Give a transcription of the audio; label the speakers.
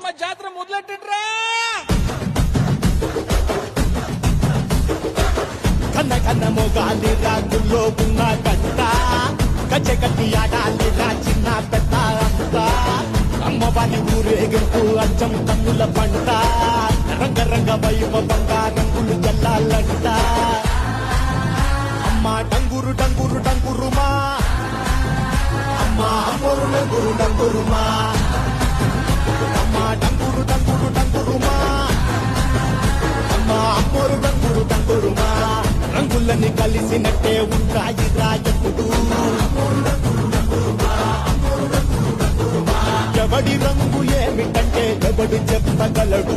Speaker 1: పోచమ్మ జాతర మొదలెట్టిండ్రా.
Speaker 2: కన్న కన్న మొగాలి రాజుల్లో ఉన్న గంట గజ్జె కట్టి ఆడాలి రా చిన్న పెద్ద అంతా అమ్మవారి ఊరేగింపు అచ్చం కన్నుల పంట రంగరంగ వైభవంగా రంగులు జల్లాలంట అమ్మ డంగురు డంగురు డంగురుమా అమ్మ అమ్మోరు డంగురు డంగురుమా అమ్మ డంగురు డంగురు డంగురుమా అమ్మ అమ్మోరు డంగురు డంగురుమా రంగులని కలిసినట్టే ఉంటాయి రాయకుడు ఎవడి రంగు ఏమిటంటే ఎవడు చెప్పగలడు